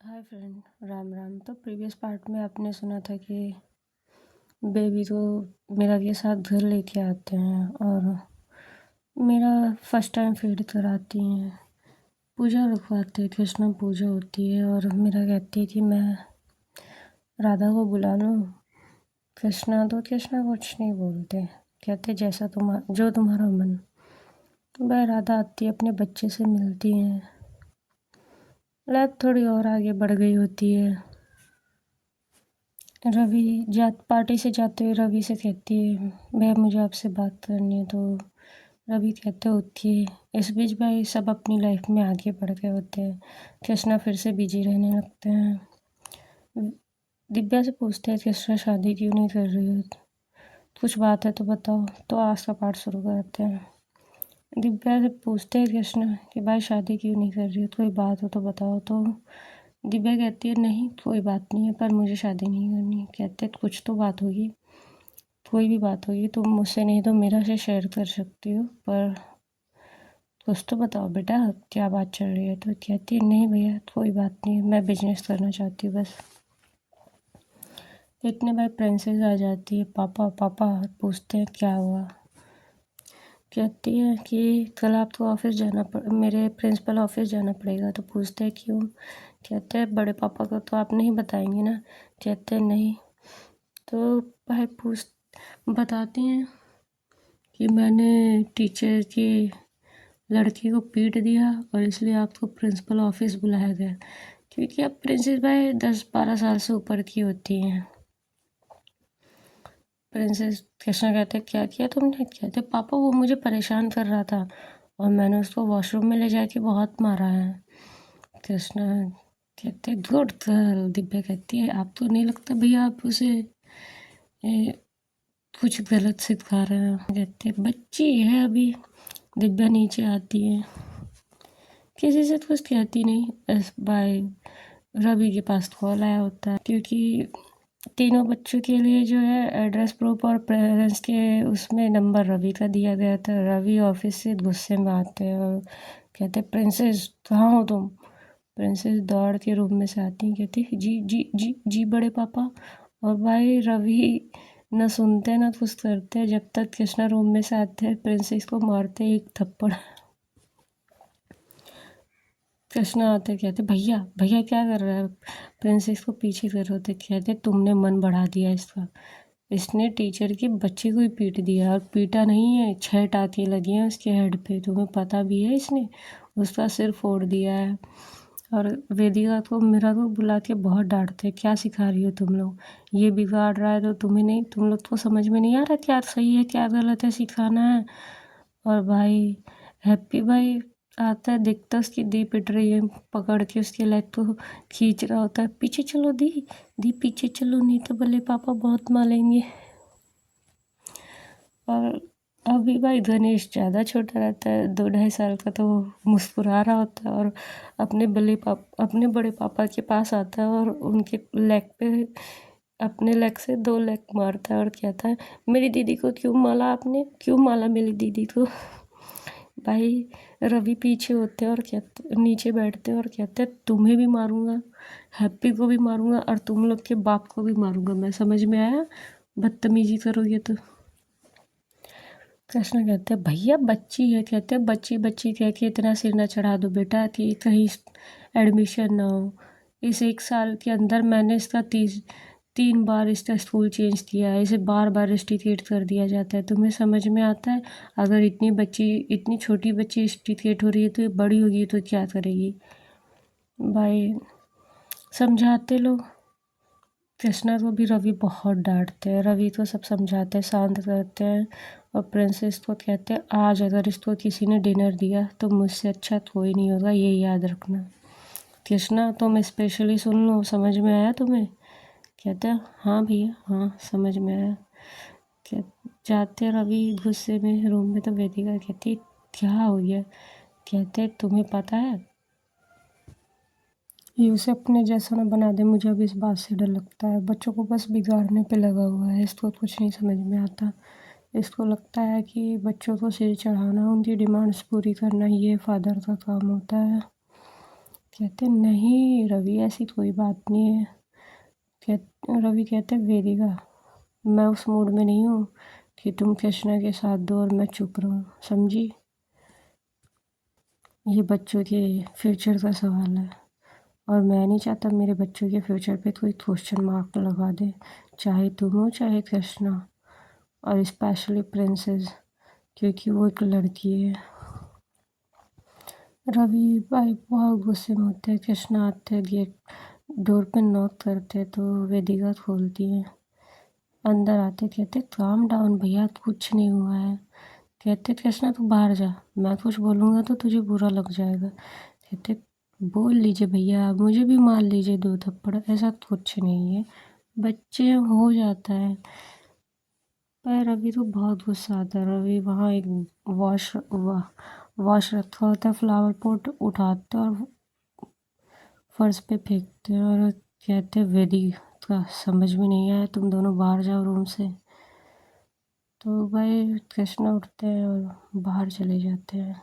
Hi friend, Ram Ram. तो previous part में आपने सुना था कि बेबी को मेरा के साथ घर लेके आते हैं और मेरा फर्स्ट टाइम फीड कराती हैं, पूजा रखवाते हैं, कृष्ण पूजा होती है और मेरा कहती है कि मैं राधा को बुला लूँ। कृष्णा कुछ नहीं बोलते, कहते जैसा जो तुम्हारा मन। वह राधा आती है, अपने बच्चे से मिलती हैं। लाइफ थोड़ी और आगे बढ़ गई होती है। रवि पार्टी से जाते हुए रवि से कहती है भैया मुझे आपसे बात करनी है। तो रवि कहते उठिए। इस बीच भाई सब अपनी लाइफ में आगे बढ़ गए होते हैं। कृष्णा फिर से बिजी रहने लगते हैं। दिव्या से पूछते हैं कृष्णा शादी क्यों नहीं कर रही हो, कुछ बात है तो बताओ। तो आज का पार्ट शुरू करते हैं। दिव्या से पूछते हैं कृष्णा कि भाई शादी क्यों नहीं कर रही हो, कोई बात हो तो बताओ। तो दिव्या कहती है नहीं कोई बात नहीं है, पर मुझे शादी नहीं करनी। कहते कुछ तो बात होगी, कोई भी बात होगी, तुम मुझसे नहीं तो मेरा से शेयर कर सकती हो, पर कुछ तो बताओ बेटा क्या बात चल रही है। तो कहती है नहीं भैया कोई बात नहीं, मैं बिजनेस करना चाहती हूँ बस। इतने बार प्रिंसेस आ जाती है, पापा पापा पूछते हैं क्या हुआ। कहती है कि कल आपको ऑफिस मेरे प्रिंसिपल ऑफिस जाना पड़ेगा। तो पूछते हैं क्यों। कहते हैं बड़े पापा को तो आप नहीं बताएंगे ना। कहते हैं नहीं। तो भाई बताती हैं कि मैंने टीचर की लड़की को पीट दिया और इसलिए आपको प्रिंसिपल ऑफिस बुलाया गया, क्योंकि अब प्रिंसेस भाई 10-12 साल से ऊपर की होती हैं। प्रिंसेस कृष्णा कहते क्या किया तुमने। कहते पापा वो मुझे परेशान कर रहा था और मैंने उसको वॉशरूम में ले जाके बहुत मारा है। कृष्णा कहते गुड गर्ल। दिव्या कहती है आप तो नहीं लगता भैया आप उसे कुछ गलत सिखा रहे हैं। कहते बच्ची है अभी। दिव्या नीचे आती है, किसी से कुछ कहती नहीं। बस बाय रवि के पास कॉल आया होता है, क्योंकि तीनों बच्चों के लिए जो है एड्रेस प्रूफ और पेरेंट्स के उसमें नंबर रवि का दिया गया था। रवि ऑफिस से गुस्से में आते हैं और कहते प्रिंसेस कहाँ हो तुम। प्रिंसेस दौड़ के रूम में से आती हैं, कहती जी जी जी जी बड़े पापा। और भाई रवि न सुनते ना कुछ करते। जब तक कृष्णा रूम में से आते हैं प्रिंसेस को मारते एक थप्पड़। कृष्णा आते कहते भैया भैया क्या कर रहा है। प्रिंसेस को पीछे कर होते कहते तुमने मन बढ़ा दिया इसका, इसने टीचर के बच्चे को ही पीट दिया। और पीटा नहीं है, 6 टाँके लगी हैं उसके हेड पे, तुम्हें पता भी है। इसने उसका सिर फोड़ दिया है। और वेदिका को मेरा को बुला के बहुत डांटते क्या सिखा रही हो तुम लोग, ये बिगाड़ रहा है तो तुम्हें नहीं, तुम लोग को समझ में नहीं आ रहा क्या सही है क्या गलत है, सिखाना है। और भाई हैप्पी भाई आता है, दिखता उसकी दी पिट रही है, पकड़ के उसके लेग को खींच रहा होता है। पीछे चलो दी, दी पीछे चलो नहीं तो भले पापा बहुत मारेंगे। और अभी भाई गणेश ज़्यादा छोटा रहता है, 2-2.5 साल का, तो वो मुस्कुरा रहा होता है और अपने बड़े पापा के पास आता है और उनके लेग पे अपने लेग से 2 लेग मारता है और कहता है मेरी दीदी को क्यों माला आपने, क्यों माला मेरी दीदी को। भाई रवि पीछे होते हैं और कहते नीचे बैठते हैं और कहते हैं तुम्हें भी मारूंगा, हैप्पी को भी मारूंगा और तुम लोग के बाप को भी मारूंगा मैं, समझ में आया, बदतमीजी करोगे तो। कृष्ण कहते हैं भैया बच्ची है। कहते हैं बच्ची बच्ची कह के इतना सिर न चढ़ा दो बेटा कि कहीं एडमिशन ना हो। इस 1 साल के अंदर मैंने इसका 3 बार इसका स्कूल चेंज किया है, इसे बार बार रेस्टिकेट कर दिया जाता है। तुम्हें समझ में आता है अगर इतनी छोटी बच्ची रेस्टिकेट हो रही है तो ये बड़ी होगी तो क्या करेगी। भाई समझाते लोग। कृष्णा को भी रवि बहुत डांटते हैं, रवि को सब समझाते हैं, शांत करते हैं और प्रिंसेस को कहते हैं आज अगर इसको किसी ने डिनर दिया तो मुझसे अच्छा कोई नहीं होगा, ये याद रखना। कृष्णा तुम स्पेशली सुन लो, समझ में आया तुम्हें। कहते हैं हाँ भैया हाँ समझ में आया। कह जाते रवि गुस्से में रूम में तो वेदिका कहती क्या हो गया। कहते तुम्हें पता है ये उसे अपने जैसा ना बना दे, मुझे अब इस बात से डर लगता है। बच्चों को बस बिगाड़ने पे लगा हुआ है, इसको कुछ नहीं समझ में आता। इसको लगता है कि बच्चों को सिर चढ़ाना, उनकी डिमांड्स पूरी करना ये फादर का काम होता है। कहते नहीं रवि, ऐसी कोई बात नहीं है। रवि कहते वेदिका, मैं उस मूड में नहीं हूँ कि तुम कृष्णा के साथ दो और मैं चुप रहूँ, समझी। ये बच्चों के फ्यूचर का सवाल है और मैं नहीं चाहता मेरे बच्चों के फ्यूचर पे कोई क्वेश्चन मार्क लगा दे, चाहे तुम हो चाहे कृष्णा, और स्पेशली प्रिंसेस, क्योंकि वो एक लड़की है। रवि भाई बहुत गुस्से में होते हैं। कृष्णा आते हैं, गेट डोर पे नॉक करते तो वेदिका खोलती है। अंदर आते कहते काम डाउन भैया, कुछ नहीं हुआ है। कहते कृष्णा तू बाहर जा, मैं कुछ बोलूँगा तो तुझे बुरा लग जाएगा। कहते बोल लीजिए भैया, मुझे भी मार लीजिए 2 थप्पड़, ऐसा कुछ नहीं है, बच्चे हो जाता है। पर रवि तो बहुत गुस्सा आता है। रवि वहाँ एक वॉश रखा होता है, फ्लावर पॉट उठाते और फर्श पे फेंकते हैं और कहते वेदिका समझ में नहीं आया, तुम दोनों बाहर जाओ रूम से। तो भाई कृष्णा उठते हैं और बाहर चले जाते हैं।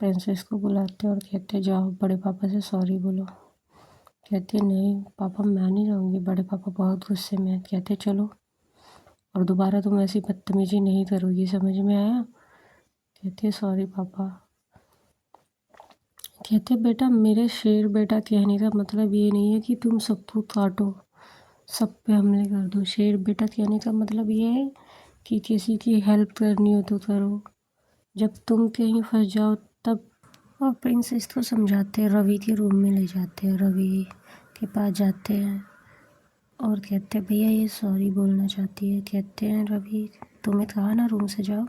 प्रिंसेस को बुलाते हैं और कहते जाओ बड़े पापा से सॉरी बोलो। कहती नहीं पापा मैं नहीं जाऊँगी, बड़े पापा बहुत गुस्से में हैं। कहते चलो और दोबारा तुम ऐसी बदतमीजी नहीं करोगी, समझ में आया। कहते सॉरी पापा। कहते बेटा मेरे शेर बेटा, कहने का मतलब ये नहीं है कि तुम सबको काटो, सब पे हमले कर दो। शेर बेटा कहने का मतलब ये है कि किसी की हेल्प करनी हो तो करो, जब तुम कहीं फंस जाओ तब। और प्रिंसेस को समझाते हैं, रवि के रूम में ले जाते हैं, रवि के पास जाते हैं और कहते हैं भैया ये सॉरी बोलना चाहती है। कहते हैं रवि तुम्हें कहा ना रूम से जाओ।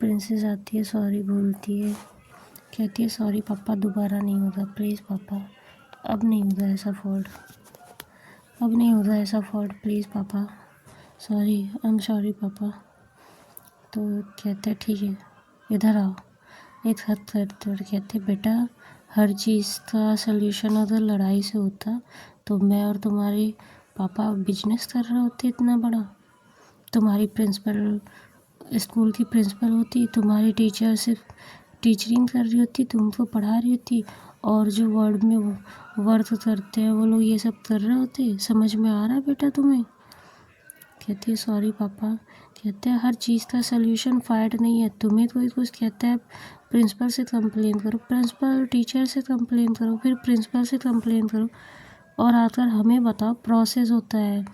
प्रिंसेस आती है, सॉरी बोलती है, कहती है सॉरी पापा, दोबारा नहीं होगा प्लीज़ पापा, अब नहीं होगा ऐसा फॉल्ट, अब नहीं होगा ऐसा फॉल्ट, प्लीज़ पापा, सॉरी आई एम सॉरी पापा। तो कहते ठीक है इधर आओ, एक हाथ करते और कहते बेटा हर चीज़ का सल्यूशन अगर लड़ाई से होता तो मैं और तुम्हारे पापा बिजनेस कर रहे होते इतना बड़ा। तुम्हारी प्रिंसिपल स्कूल की प्रिंसिपल होती, तुम्हारी टीचर सिर्फ टीचरिंग कर रही होती, तुमको पढ़ा रही होती, और जो वर्ड में वर्क करते हैं वो लोग ये सब कर रहे होते। समझ में आ रहा है बेटा तुम्हें। कहती है सॉरी पापा। कहते हैं हर चीज़ का सल्यूशन फाइट नहीं है, तुम्हें कोई कुछ कहता है प्रिंसिपल से कंप्लेन करो, प्रिंसिपल टीचर से कंप्लेन करो, फिर प्रिंसिपल से कंप्लेन करो, और आकर हमें बताओ प्रोसेस होता है।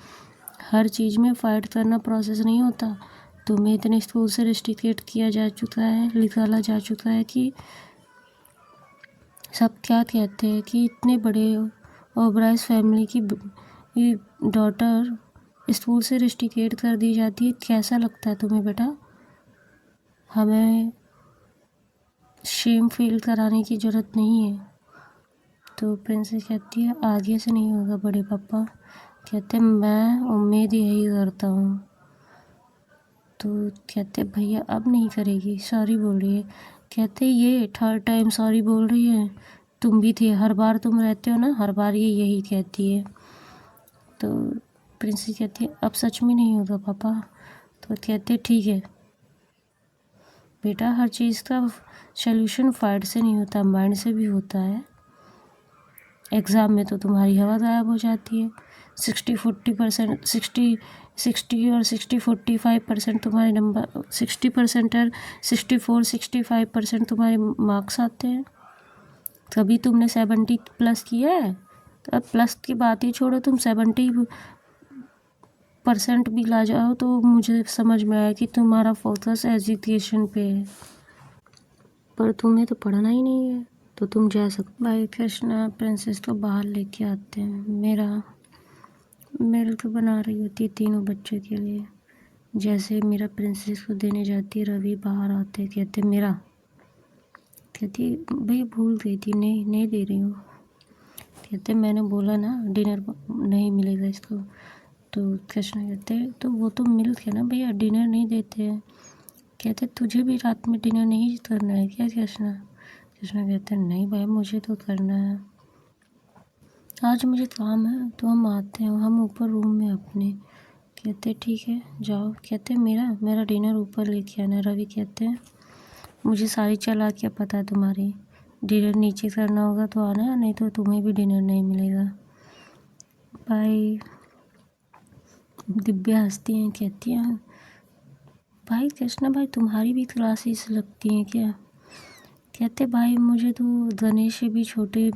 हर चीज़ में फ़ाइट करना प्रोसेस नहीं होता। तुम्हें इतने स्कूल से रेस्ट्रिकेट किया जा चुका है, निकाला जा चुका है कि सब क्या कहते हैं कि इतने बड़े ओबराइज फैमिली की डॉटर स्कूल से रेस्ट्रिकेट कर दी जाती है। कैसा लगता है तुम्हें बेटा। हमें शेम फील कराने की ज़रूरत नहीं है। तो प्रिंसेस कहती है आगे से नहीं होगा बड़े पापा। कहते मैं उम्मीद यही करता हूँ। तो कहते भैया अब नहीं करेगी, सॉरी बोल रही है। कहते ये 3rd टाइम सॉरी बोल रही है, तुम भी थे, हर बार तुम रहते हो ना, हर बार ये यही कहती है। तो प्रिंसेस कहती है अब सच में नहीं होगा पापा। तो कहते ठीक है बेटा, हर चीज़ का सल्यूशन फाइट से नहीं होता, माइंड से भी होता है। एग्ज़ाम में तो तुम्हारी हवा गायब हो जाती है। 60-40% 60 और 45% तुम्हारे नंबर, 60% और 65% तुम्हारे मार्क्स आते हैं। कभी तुमने 70+ किया है? तो अब प्लस की बात ही छोड़ो, तुम 70% भी ला जाओ तो मुझे समझ में आया कि तुम्हारा फोकस एजुकेशन पे है, पर तुम्हें तो पढ़ना ही नहीं है, तो तुम जा सकते। भाई कृष्णा प्रिंसेस को बाहर लेके आते हैं। मेरा मिल्क बना रही होती है तीनों बच्चों के लिए। जैसे मेरा प्रिंसेस को देने जाती है, रवि बाहर आते कहते मेरा। कहती भैया भूल गई थी, नहीं नहीं दे रही हूँ। कहते मैंने बोला ना डिनर नहीं मिलेगा इसको। तो कृष्णा कहते तो वो तो मिल्क है ना भैया, डिनर नहीं देते हैं। कहते तुझे भी रात में डिनर नहीं करना है क्या कृष्णा। कृष्णा कहते नहीं भाई मुझे तो करना है, आज मुझे काम है, तो हम आते हैं, हम ऊपर रूम में अपने। कहते ठीक है जाओ। कहते मेरा मेरा डिनर ऊपर लेके आना। रवि कहते हैं मुझे सारी चालाकियाँ पता है तुम्हारी, डिनर नीचे करना होगा तो आना, नहीं तो तुम्हें भी डिनर नहीं मिलेगा। भाई दिव्या हंसती हैं, कहती हैं भाई कृष्णा भाई तुम्हारी भी क्लासेस लगती हैं क्या? कहते भाई मुझे तो गणेश से भी छोटे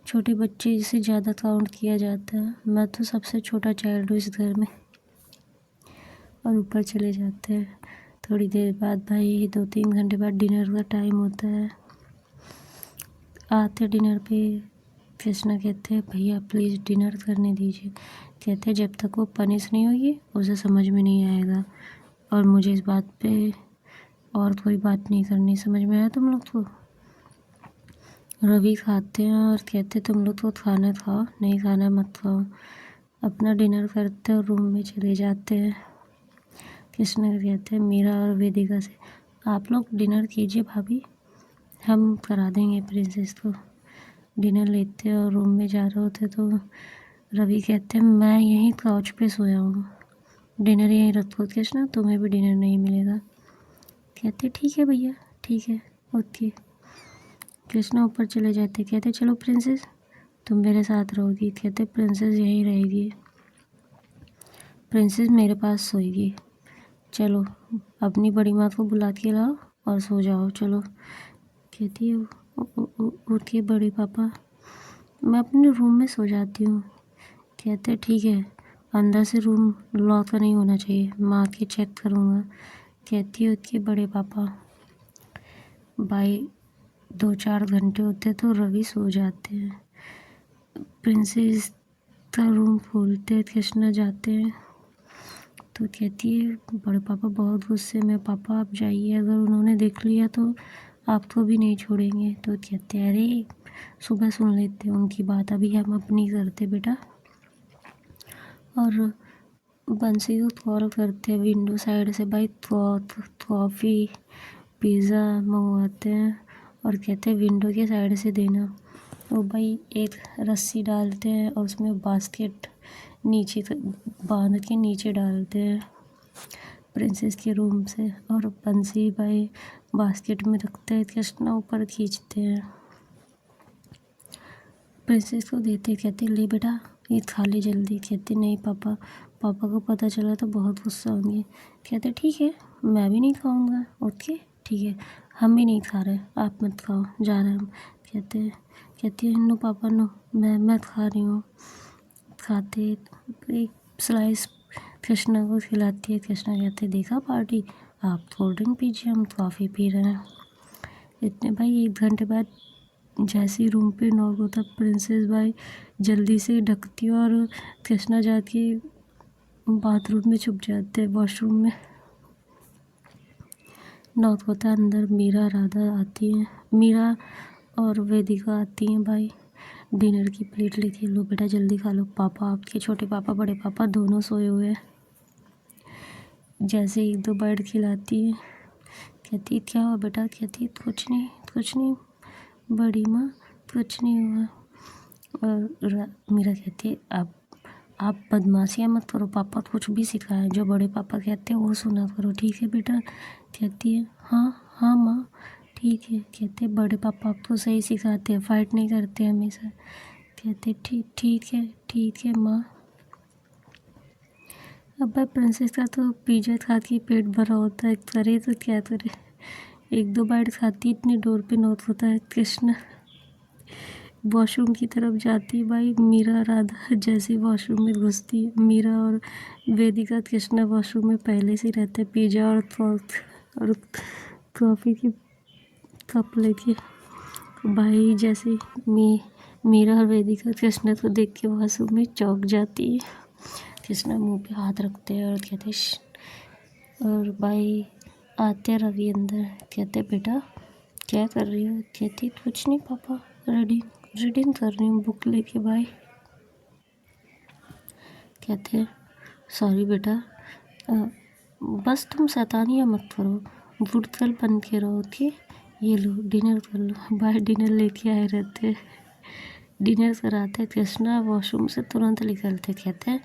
छोटे बच्चे से ज़्यादा काउंट किया जाता है, मैं तो सबसे छोटा चाइल्ड हूँ इस घर में। और ऊपर चले जाते हैं। थोड़ी देर बाद भाई 2-3 घंटे बाद डिनर का टाइम होता है। आते डिनर पे कृष्णा कहते हैं भैया प्लीज़ डिनर करने दीजिए। कहते हैं जब तक वो पनिश नहीं होगी उसे समझ में नहीं आएगा, और मुझे इस बात पे और कोई बात नहीं करनी। समझ में आया तुम लोग को? रवि खाते हैं और कहते तुम लोग तो खाना खाओ, नहीं खाना मत खाओ। अपना डिनर करते और रूम में चले जाते हैं। कृष्णा कहते हैं मीरा और वेदिका से आप लोग डिनर कीजिए भाभी, हम करा देंगे प्रिंसेस को। डिनर लेते और रूम में जा रहे होते तो रवि कहते हैं मैं यहीं काउच पे सोया हूँ, डिनर यहीं रखो कृष्णा, तुम्हें भी डिनर नहीं मिलेगा। कहते ठीक है भैया, ठीक है, ओके। कृष्णा ऊपर चले जाते, कहते चलो प्रिंसेस तुम मेरे साथ रहोगी। कहते प्रिंसेस यहीं रहेगी, प्रिंसेस मेरे पास सोएगी। चलो अपनी बड़ी माँ को बुला के लाओ और सो जाओ चलो। कहती है उठिए बड़े पापा, मैं अपने रूम में सो जाती हूँ। कहते ठीक है, अंदर से रूम लॉक नहीं होना चाहिए, माँ के चेक करूँगा। कहती है उठिए बड़े पापा। भाई 2-4 घंटे होते तो रवि सो जाते हैं। प्रिंसेस का रूम खोलते हैं, कृष्णा जाते हैं तो कहती है बड़े पापा बहुत गुस्से में, पापा आप जाइए, अगर उन्होंने देख लिया तो आपको भी नहीं छोड़ेंगे। तो कहते हैं अरे सुबह सुन लेते हैं उनकी बात, अभी हम अपनी करते बेटा। और बंसी को कॉल करते हैं विंडो साइड से, भाई कॉफ़ी पिज़्ज़ा मंगवाते हैं और कहते हैं विंडो के साइड से देना। तो भाई एक रस्सी डालते हैं और उसमें बास्केट नीचे बांध के नीचे डालते हैं प्रिंसेस के रूम से, और बंसी भाई बास्केट में रखते हैं, कृष्णा ऊपर खींचते हैं, प्रिंसेस को देते। कहते ले बेटा ये खा ले जल्दी। कहते नहीं पापा, पापा को पता चला तो बहुत गुस्सा होंगे। कहते ठीक है मैं भी नहीं खाऊंगा। ओके ठीक है, हम भी नहीं खा रहे, आप मत खाओ, जा रहे हम। कहते हैं नो पापा नो, मैं खा रही हूँ। खाते एक स्लाइस कृष्णा को खिलाती है। कृष्णा कहते देखा पार्टी, आप कोल्ड ड्रिंक पीजिए, हम कॉफ़ी पी रहे हैं। इतने भाई 1 घंटे बाद जैसे ही रूम पे नॉक होता प्रिंसेस भाई जल्दी से ढकती है और कृष्णा जाके बाथरूम में छुप जाते हैं, वॉशरूम में। नॉक होता अंदर मीरा राधा आती हैं, मीरा और वेदिका आती हैं भाई डिनर की प्लेट लेके, लो बेटा जल्दी खा लो, पापा आपके छोटे पापा बड़े पापा दोनों सोए हुए हैं। जैसे 1-2 बाइट खिलाती है, कहती क्या हुआ बेटा? कहती कुछ नहीं बड़ी माँ, कुछ नहीं हुआ। और मीरा कहती है आप बदमाशियाँ मत करो, पापा कुछ भी सिखाएं, जो बड़े पापा कहते हैं वो सुना करो, ठीक है बेटा? कहती है हाँ माँ ठीक है। कहते बड़े पापा आपको सही सिखाते हैं, फाइट नहीं करते हमेशा। कहते ठीक है माँ। अब भाई प्रिंसेस का तो पिज़्ज़ा खा के पेट भरा होता है, करे तो क्या करे, 1-2 बाइट खाती, इतनी डोर पे नोट होता है। कृष्णा वॉशरूम की तरफ जाती भाई, मीरा राधा जैसे वॉशरूम में घुसती, मीरा और वेदिका कृष्णा वॉशरूम में पहले से रहते, पिज़्ज़ा और कॉफ़ी की कप लेके। भाई जैसे मीरा और वेदिका कृष्णा को देख के वॉशरूम में चौंक जाती है। कृष्णा मुंह पे हाथ रखते हैं और कहते और भाई आते रवि अंदर, कहते बेटा क्या कर रही हो? कहती कुछ नहीं पापा, रीडिंग कर रही हूँ बुक लेके भाई। कहते सॉरी बेटा, बस तुम शैतानियाँ मत करो, गुड गर्ल बन के रहो, ओके? ये लो डिनर कर लो। भाई डिनर लेके आए रहते, डिनर कराते। कृष्णा वॉशरूम से तुरंत निकलते, कहते हैं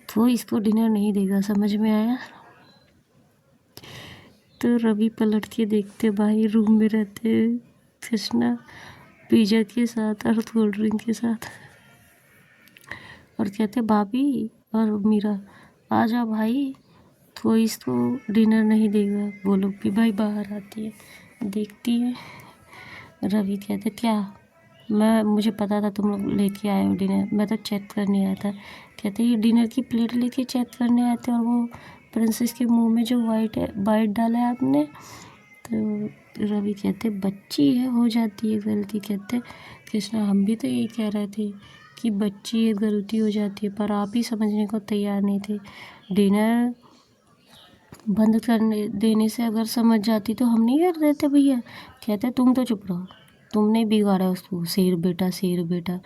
तो इसको डिनर नहीं देगा, समझ में आया? तो रवि पलट के देखते, भाई रूम में रहते कृष्णा पिज़्ज़ा के साथ और कोल्ड ड्रिंक के साथ। और कहते भाभी और मीरा, आ जा भाई, कोई इसको डिनर नहीं देगा। वो लोग भी भाई बाहर आती है, देखती है। रवि कहते क्या, मुझे पता था तुम लोग लेके आए हो डिनर, मैं तो चेक करने आया था। कहते ये डिनर की प्लेट लेके चेक करने आए थे और वो प्रिंसेस के मुंह में जो वाइट डाला है आपने। तो रवि कहते बच्ची है, हो जाती है गलती। कहते कृष्णा हम भी तो यही कह रहे थे कि बच्ची है, गलती हो जाती है, पर आप ही समझने को तैयार नहीं थे। डिनर बंद करने देने से अगर समझ जाती तो हम नहीं कर देते भैया। कहते तुम तो चुप रहो, तुमने बिगाड़ा उसको, शेर बेटा शेर बेटा।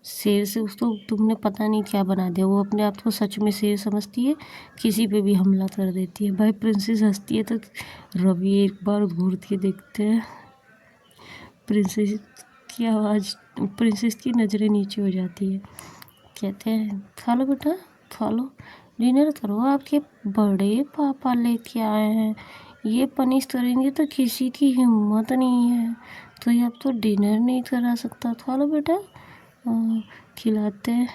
शेर से उसको तुमने पता नहीं क्या बना दिया। वो अपने आप को सच में शेर समझती है, किसी पे भी हमला कर देती है। भाई प्रिंसेस हंसती है तो रवि एक बार घूर के देखते हैं। प्रिंसेस की आवाज़, प्रिंसेस की नज़रें नीचे हो जाती है। कहते हैं खा लो बेटा, खा लो, डिनर करो, आपके बड़े पापा लेके आए हैं, ये पनिश करेंगे तो किसी की हिम्मत नहीं है। तो ये अब तो डिनर नहीं करा सकता, खा लो बेटा। खिलाते हैं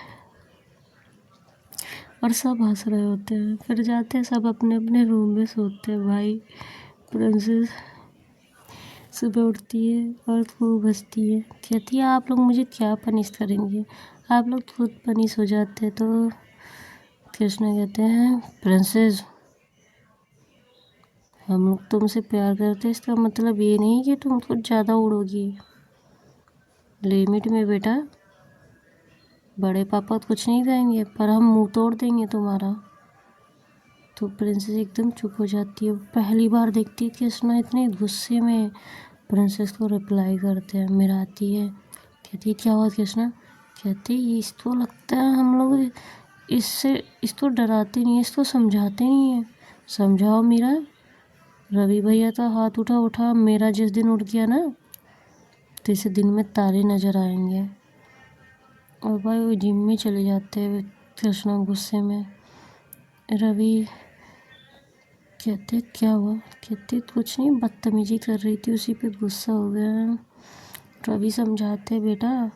और सब हंस रहे होते हैं। फिर जाते हैं सब अपने अपने रूम में सोते हैं। भाई प्रिंसेस सुबह उठती है और खूब हंसती है। कहती है आप लोग मुझे क्या पनिश करेंगे, आप लोग खुद पनिश हो जाते। तो कृष्णा कहते हैं प्रिंसेस हम लोग तुमसे प्यार करते हैं, इसका मतलब ये नहीं कि तुम कुछ ज़्यादा उड़ोगी, लिमिट में बेटा। बड़े पापा कुछ नहीं कहेंगे पर हम मुंह तोड़ देंगे तुम्हारा। तो प्रिंसेस एकदम चुप हो जाती है। पहली बार देखती है कृष्णा इतने गुस्से में प्रिंसेस को रिप्लाई करते हैं। मेरा आती है, कहती है क्या हुआ कृष्णा। कहती है इसको लगता है हम लोग इसको डराते नहीं है, इसको समझाते नहीं है। समझाओ मीरा। रवि भैया का हाथ उठा, मेरा जिस दिन उठ गया ना तो इसे दिन में तारे नज़र आएंगे। और भाई वो जिम में चले जाते हैं कृष्णा गुस्से में। रवि कहते क्या हुआ। कहते कुछ नहीं, बदतमीजी कर रही थी, उसी पे गुस्सा हो गया। रवि समझाते बेटा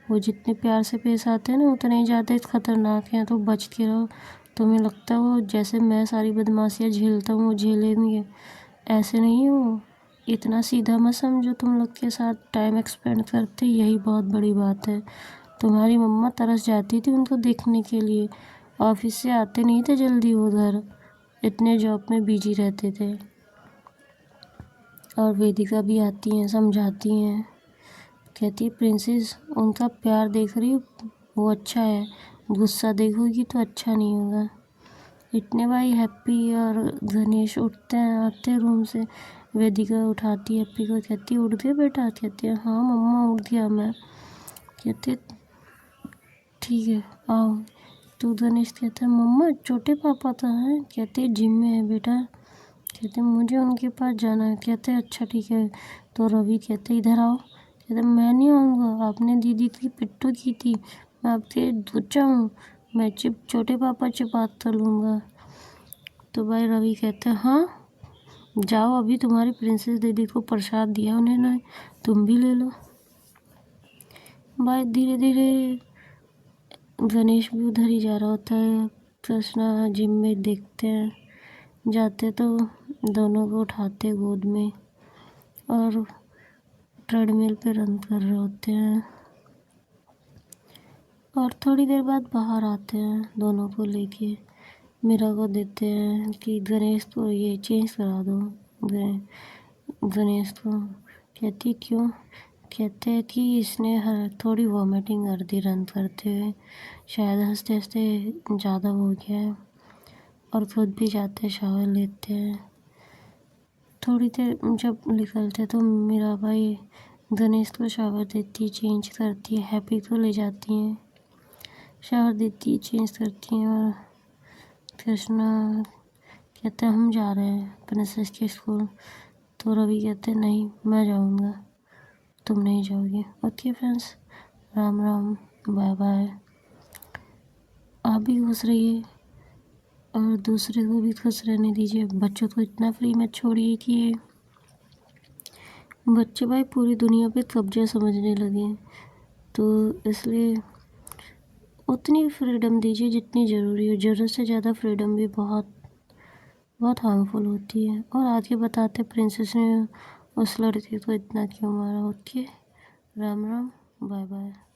वो जितने प्यार से पेश आते हैं ना उतने ही ज़्यादा खतरनाक हैं, तो बच के रहो। तुम्हें लगता है वो जैसे मैं सारी बदमाशियाँ झेलता हूँ वो झेलेंगे, ऐसे नहीं हो। इतना सीधा मत समझो, तुम लोग के साथ टाइम एक्सपेंड करते यही बहुत बड़ी बात है। तुम्हारी मम्मा तरस जाती थी उनको देखने के लिए, ऑफिस से आते नहीं थे जल्दी वो घर, इतने जॉब में बिजी रहते थे। और वेदिका भी आती हैं, समझाती हैं। कहती है प्रिंसेस उनका प्यार देख रही हो, वो अच्छा है, गुस्सा देखोगी तो अच्छा नहीं होगा। इतने भाई हैप्पी और गणेश उठते हैं, आते हैं रूम से। वेदिका उठाती है हैप्पी को, कहती है उठ गए बेटा। कहती है हाँ मम्मा उठ गया मैं। कहते ठीक है आओ। तो गणेश कहता है मम्मा छोटे पापा कहाँ हैं। कहते जिम में है बेटा। कहते मुझे उनके पास जाना है। कहते अच्छा ठीक है। तो रवि कहते इधर आओ। कहते मैं नहीं आऊँगा, आपने दीदी की पिट्ठू की थी, मैं आपके बच्चा हूँ, मैं छोटे पापा से बात कर लूँगा। तो भाई रवि कहते हैं हाँ जाओ, अभी तुम्हारी प्रिंसेस दीदी को प्रसाद दिया उन्होंने, तुम भी ले लो। भाई धीरे धीरे गणेश भी उधर ही जा रहा होता है। कृष्णा जिम में देखते हैं, जाते तो दोनों को उठाते गोद में और ट्रेडमिल पे रन कर रहे होते हैं। और थोड़ी देर बाद बाहर आते हैं, दोनों को लेके मीरा को देते हैं कि गणेश को ये चेंज करा दो। गणेश को कहती क्यों। कहते हैं कि इसने थोड़ी वॉमिटिंग कर दी रन करते हुए, शायद हंसते हंसते ज़्यादा हो गया है। और खुद भी जाते शावर लेते हैं। थोड़ी देर जब निकलते तो मेरा भाई गणेश को शावर देती है, चेंज करती है, हैप्पी को ले जाती हैं, शावर देती है, चेंज करती हैं। और कृष्णा कहते हैं हम जा रहे हैं प्रिंसेस के स्कूल। तो रवि कहते हैं नहीं मैं जाऊंगा, तुम नहीं जाओगे। Okay friends, Ram Ram, bye bye. आप भी खुश रहिए और दूसरे को भी खुश रहने दीजिए। बच्चों को इतना फ्री मत छोड़िए कि बच्चे भाई पूरी दुनिया पे कब्जा समझने लगे हैं, तो इसलिए उतनी फ्रीडम दीजिए जितनी ज़रूरी हो। ज़रूरत से ज़्यादा फ्रीडम भी बहुत बहुत हार्मफुल होती है। और आगे बताते प्रिंसेस ने उस लड़के को इतना क्यों मारा। Okay, Ram Ram, bye bye.